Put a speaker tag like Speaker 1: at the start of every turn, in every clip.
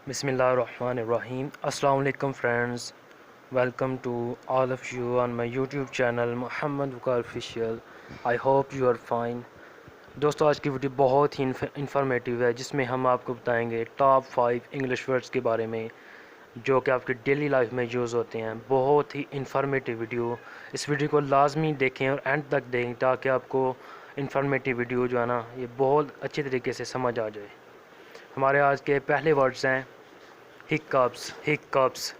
Speaker 1: بسم اللہ الرحمن الرحیم. السلام علیکم friends, welcome to all of you on my YouTube channel Muhammad Waqar official. I hope you are fine. دوستو, آج کی ویڈیو بہت ہی انفارمیٹیو ہے, جس میں ہم آپ کو بتائیں گے ٹاپ 5 انگلش ورڈز کے بارے میں جو کہ آپ کی ڈیلی لائف میں یوز ہوتے ہیں. بہت ہی انفارمیٹیو ویڈیو. اس ویڈیو کو لازمی دیکھیں اور اینڈ تک دیکھیں تاکہ آپ کو انفارمیٹیو ویڈیو جو ہے نا یہ بہت اچھی طریقے سے سمجھ آ جائے. ہمارے آج کے پہلے ورڈز ہیں ہکپس.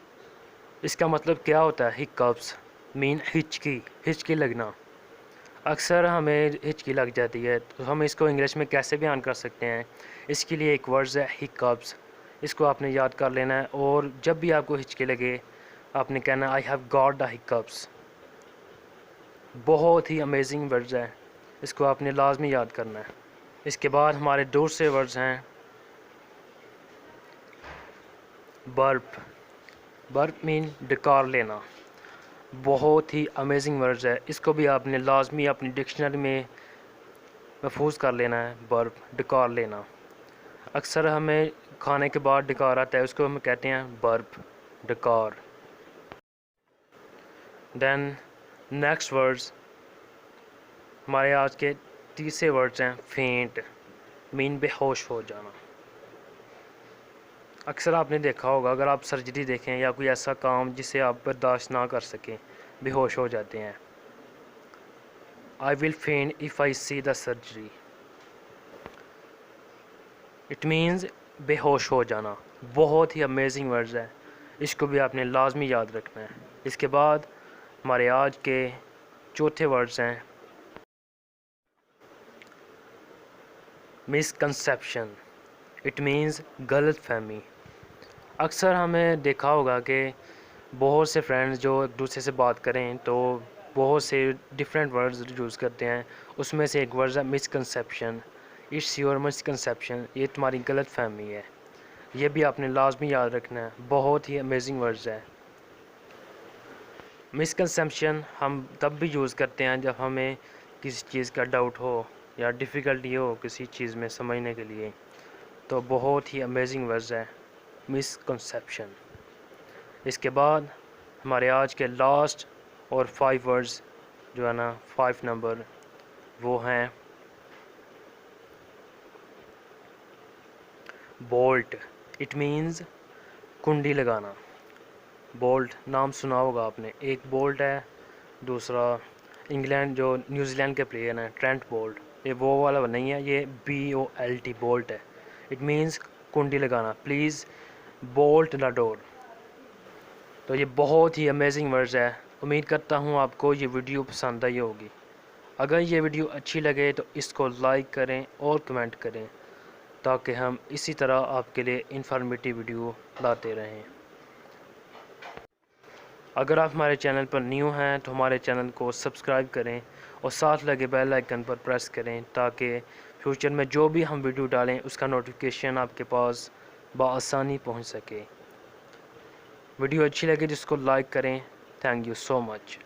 Speaker 1: اس کا مطلب کیا ہوتا ہے؟ ہکپس مین ہچکی لگنا. اکثر ہمیں ہچکی لگ جاتی ہے, تو ہم اس کو انگلش میں کیسے بیان کر سکتے ہیں؟ اس کے لیے ایک ورڈز ہے ہکپس. اس کو آپ نے یاد کر لینا ہے, اور جب بھی آپ کو ہچکی لگے آپ نے کہنا آئی ہیو گاٹ دا ہکپس. بہت ہی امیزنگ ورڈز ہے, اس کو آپ نے لازمی یاد کرنا ہے. اس کے بعد ہمارے دوسرے ورڈز ہیں برپ مین ڈکار لینا. بہت ہی امیزنگ ورڈز ہے, اس کو بھی آپ نے لازمی اپنی ڈکشنری میں محفوظ کر لینا ہے. برپ ڈکار لینا. اکثر ہمیں کھانے کے بعد ڈکار آتا ہے, اس کو ہم کہتے ہیں برپ ڈکار. دین نیکسٹ ورڈز ہمارے آج کے تیسرے ورڈز ہیں فینٹ مین بے ہوش ہو جانا. اکثر آپ نے دیکھا ہوگا, اگر آپ سرجری دیکھیں یا کوئی ایسا کام جسے آپ برداشت نہ کر سکیں, بے ہوش ہو جاتے ہیں. I will faint if I see the surgery. It means بے ہوش ہو جانا. بہت ہی امیزنگ ورڈز ہے, اس کو بھی آپ نے لازمی یاد رکھنا ہے. اس کے بعد ہمارے آج کے چوتھے ورڈز ہیں مسکنسیپشن. اٹ مینز غلط فہمی. اکثر ہمیں دیکھا ہوگا کہ بہت سے فرینڈز جو ایک دوسرے سے بات کریں تو بہت سے ڈیفرنٹ ورڈز یوز کرتے ہیں. اس میں سے ایک ورڈ ہے مسکنسیپشن. It's your misconception. یہ تمہاری غلط فہمی ہے. یہ بھی آپ نے لازمی یاد رکھنا ہے. بہت ہی امیزنگ ورڈز ہے. مسکنسیپشن ہم تب بھی یوز کرتے ہیں جب ہمیں کسی چیز کا ڈاؤٹ ہو یا ڈیفیکلٹی ہو کسی چیز میں سمجھنے کے لیے. تو بہت ہی امیزنگ ورڈز ہے مسکنسیپشن. اس کے بعد ہمارے آج کے لاسٹ اور 5 ورڈز جو ہے نا 5 نمبر, وہ ہیں بولٹ. اٹ مینز کنڈی لگانا. بولٹ نام سنا ہوگا آپ نے. ایک بولٹ ہے, دوسرا انگلینڈ جو نیوزی لینڈ کے پلیئر ہیں ٹرینٹ بولٹ, یہ وہ والا نہیں ہے, یہ BOLT بولٹ ہے. اٹ مینز کنڈی لگانا. پلیز بولٹ دا ڈور. تو یہ بہت ہی امیزنگ ورڈز ہے. امید کرتا ہوں آپ کو یہ ویڈیو پسند آئی ہوگی. اگر یہ ویڈیو اچھی لگے تو اس کو لائک کریں اور کمنٹ کریں تاکہ ہم اسی طرح آپ کے لیے انفارمیٹیو ویڈیو لاتے رہیں. اگر آپ ہمارے چینل پر نیو ہیں تو ہمارے چینل کو سبسکرائب کریں اور ساتھ لگے بیل آئیکن پر پریس کریں تاکہ فیوچر میں جو بھی ہم ویڈیو ڈالیں اس کا نوٹیفیکیشن آپ کے پاس بآسانی پہنچ سکے. ویڈیو اچھی لگے جس کو لائک کریں. Thank you so much.